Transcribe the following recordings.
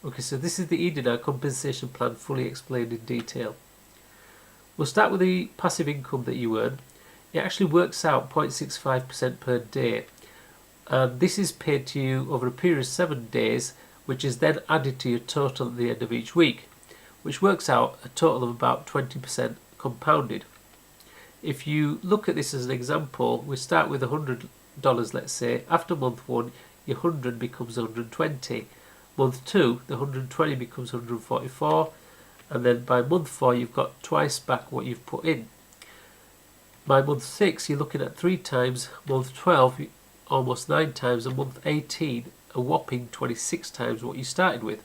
Okay, so this is the E-Dinar compensation plan fully explained in detail. We'll start with the passive income that you earn. It actually works out 0.65% per day. And this is paid to you over a period of 7 days, which is then added to your total at the end of each week, which works out a total of about 20% compounded. If you look at this as an example, we start with $100, let's say. After month 1, your 100 becomes 120. Month 2, the 120 becomes 144, and then by month 4 you've got twice back what you've put in. By month 6 you're looking at 3 times, month 12 almost 9 times, and month 18 a whopping 26 times what you started with.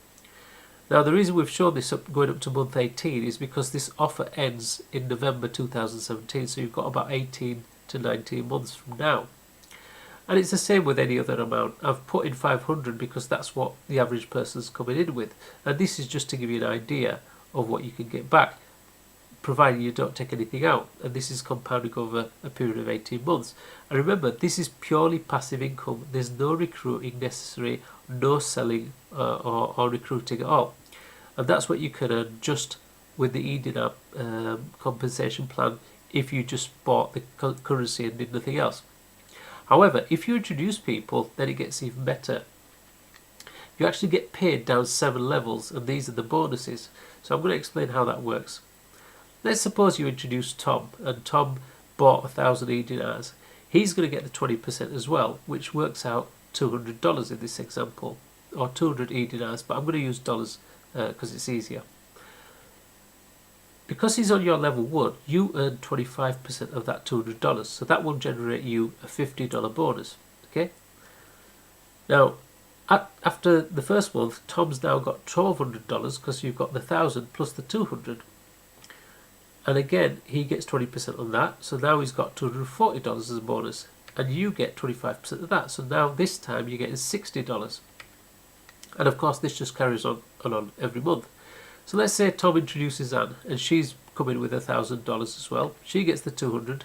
Now the reason we've shown this going up to month 18 is because this offer ends in November 2017, so you've got about 18 to 19 months from now. And it's the same with any other amount. I've put in 500 because that's what the average person's coming in with. And this is just to give you an idea of what you can get back, providing you don't take anything out. And this is compounding over a period of 18 months. And remember, this is purely passive income. There's no recruiting necessary, no selling or recruiting at all. And that's what you can earn just with the E-Dinar compensation plan if you just bought the currency and did nothing else. However, if you introduce people, then it gets even better. You actually get paid down 7 levels, and these are the bonuses. So I'm going to explain how that works. Let's suppose you introduce Tom, and Tom bought 1,000 E-Dinars. He's going to get the 20% as well, which works out $200 in this example, or 200 E-Dinars, but I'm going to use dollars because it's easier. Because he's on your level 1, you earn 25% of that $200, so that will generate you a $50 bonus. Okay. Now, after the first month, Tom's now got $1,200 because you've got the 1,000 plus the 200, and again he gets 20% on that. So now he's got $240 as a bonus, and you get 25% of that. So now this time you're getting $60, and of course this just carries on and on every month. So let's say Tom introduces Anne, and she's coming with $1,000 as well. She gets the 200.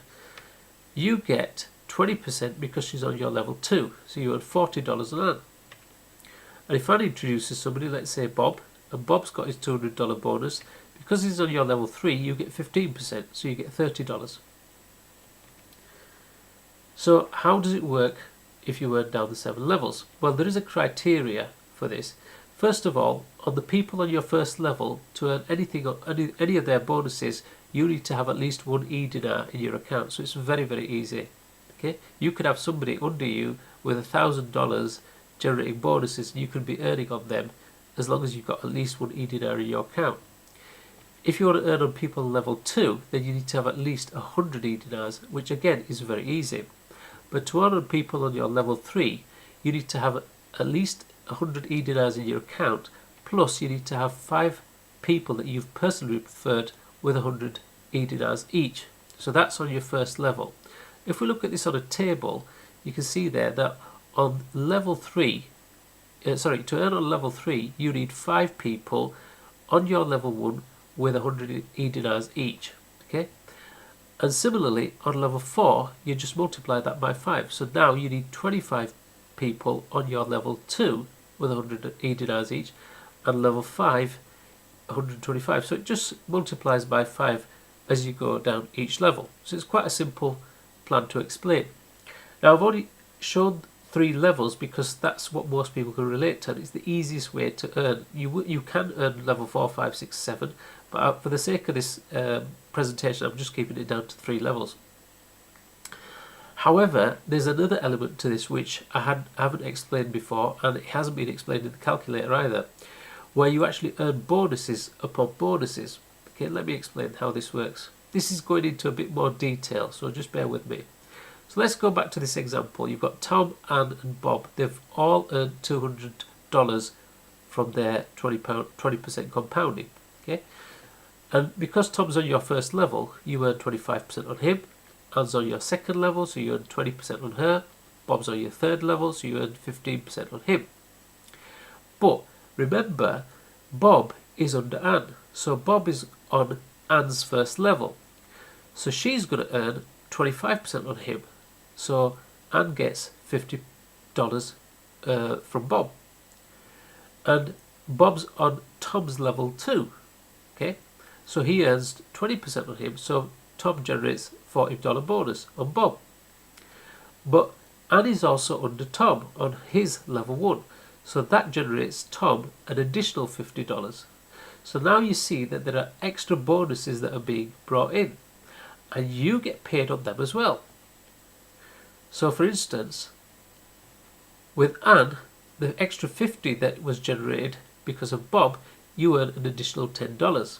You get 20% because she's on your level 2, so you earn $40 on Anne. And if Anne introduces somebody, let's say Bob, and Bob's got his $200 bonus, because he's on your level 3, you get 15%, so you get $30. So how does it work if you earn down the 7 levels? Well, there is a criteria for this. First of all, on the people on your first level, to earn anything, any of their bonuses, you need to have at least 1 E-Dinar in your account. So it's very, very easy. Okay, you could have somebody under you with $1,000 generating bonuses, and you can be earning on them as long as you've got at least 1 E-Dinar in your account. If you want to earn on people level 2, then you need to have at least 100 E-Dinars, which again is very easy. But to earn on people on your level 3, you need to have at least 100 E-Dinars in your account, plus you need to have 5 people that you've personally referred with 100 E-Dinars each. So that's on your first level. If we look at this on a table, you can see there that on level 3, to earn on level 3, you need 5 people on your level 1 with 100 E-Dinars each. Okay, and similarly on level 4, you just multiply that by 5. So now you need 25 people on your level 2 with 100 E-Dinars each, and level 5 125. So it just multiplies by 5 as you go down each level. So it's quite a simple plan to explain. Now I've already shown 3 levels because that's what most people can relate to, and it's the easiest way to earn. You can earn level 4, 5, 6, 7, but for the sake of this presentation I'm just keeping it down to 3 levels. However, there's another element to this which I haven't explained before, and it hasn't been explained in the calculator either, where you actually earn bonuses upon bonuses. Okay, let me explain how this works. This is going into a bit more detail, so just bear with me. So let's go back to this example. You've got Tom, Anne and Bob. They've all earned $200 from their 20% compounding. Okay, and because Tom's on your first level, you earn 25% on him. Anne's on your second level, so you earn 20% on her. Bob's on your third level, so you earn 15% on him. But remember, Bob is under Anne, so Bob is on Anne's first level. So she's going to earn 25% on him. So Anne gets $50 from Bob. And Bob's on Tom's level 2. Okay, so he earns 20% on him, so Tom generates $40 bonus on Bob. But Annie's also under Tom on his level 1, so that generates Tom an additional $50. So now you see that there are extra bonuses that are being brought in, and you get paid on them as well. So for instance, with Anne, the extra 50 that was generated because of Bob, you earn an additional $10.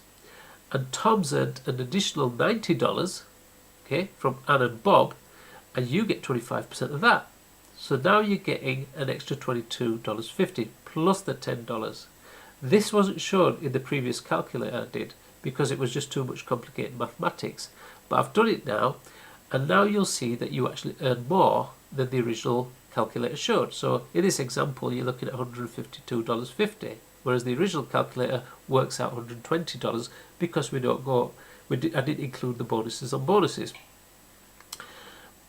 And Tom's earned an additional $90, okay, from Anne and Bob, and you get 25% of that. So now you're getting an extra $22.50 plus the $10. This wasn't shown in the previous calculator I did because it was just too much complicated mathematics. But I've done it now, and now you'll see that you actually earn more than the original calculator showed. So in this example, you're looking at $152.50, whereas the original calculator works out $120 because I didn't include the bonuses on bonuses.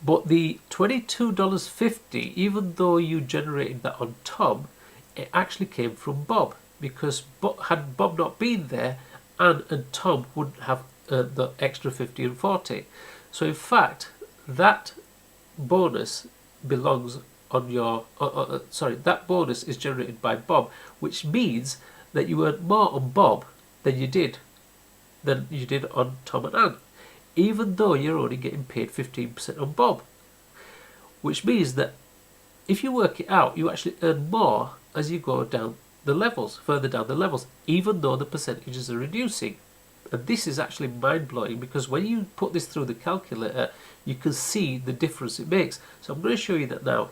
But the $22.50, even though you generated that on Tom, it actually came from Bob, because had Bob not been there, Anne and Tom wouldn't have the extra 50 and 40. So in fact, that bonus belongs on your that bonus is generated by Bob, which means that you earned more on Bob than you did on Tom and Anne, even though you're only getting paid 15% on Bob. Which means that if you work it out, you actually earn more as you go down the levels, further down the levels, even though the percentages are reducing. And this is actually mind-blowing, because when you put this through the calculator, you can see the difference it makes. So I'm going to show you that now.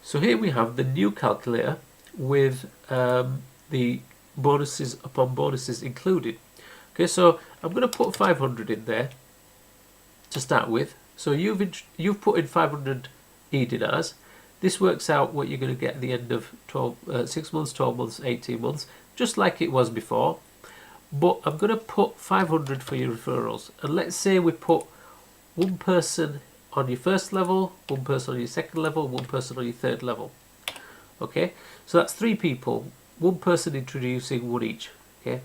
So here we have the new calculator with the bonuses upon bonuses included. Okay, so I'm going to put 500 in there to start with. So you've put in 500 E-Dinars. This works out what you're going to get at the end of 6 months, 12 months, 18 months, just like it was before. But I'm going to put 500 for your referrals. And let's say we put one person on your first level, one person on your second level, one person on your third level. Okay, so that's 3 people, one person introducing one each. Okay,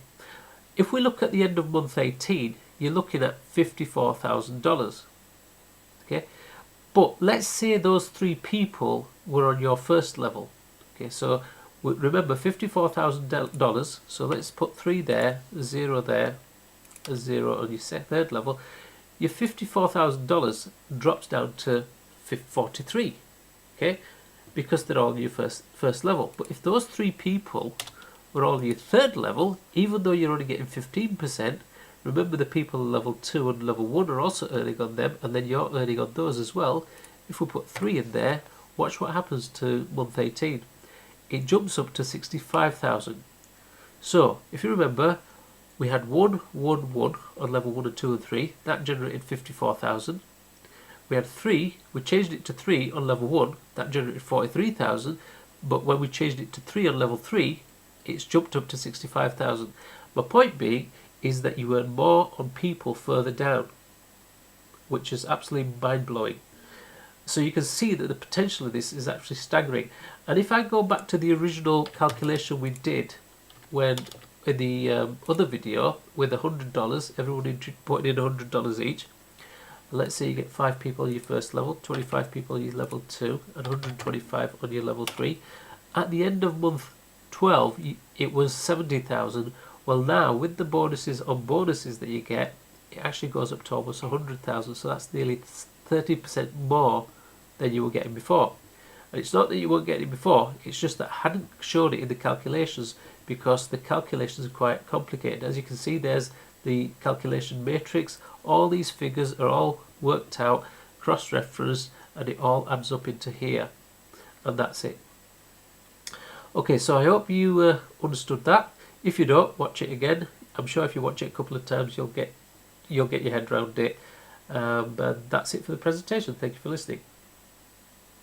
if we look at the end of month 18, you're looking at $54,000. Okay, but let's say those 3 people were on your first level. Okay, so remember $54,000. So let's put 3 there, 0 there, a 0 on your third level. Your $54,000 drops down to 43. Okay, because they're all on your first level. But if those 3 people were all on your third level, even though you're only getting 15%, remember the people on level 2 and level 1 are also earning on them, and then you're earning on those as well. If we put 3 in there, watch what happens to month 18. It jumps up to 65,000. So if you remember, we had 1, 1, 1 on level 1 and 2 and 3. That generated 54,000. We had 3. We changed it to 3 on level 1. That generated 43,000. But when we changed it to 3 on level 3, it's jumped up to 65,000. My point being is that you earn more on people further down, which is absolutely mind-blowing. So you can see that the potential of this is actually staggering. And if I go back to the original calculation we did when in the other video with $100, everyone putting in $100 each. Let's say you get 5 people on your first level, 25 people on your level 2, and 125 on your level 3. At the end of month 12, it was 70,000. Well, now with the bonuses on bonuses that you get, it actually goes up to almost 100,000. So that's nearly 30% more than you were getting before. And it's not that you weren't getting it before, it's just that I hadn't showed it in the calculations because the calculations are quite complicated. As you can see, there's the calculation matrix. All these figures are all worked out, cross-referenced, and it all adds up into here. And that's it. Okay, so I hope you understood that. If you don't, watch it again. I'm sure if you watch it a couple of times, you'll get your head around it. And that's it for the presentation. Thank you for listening.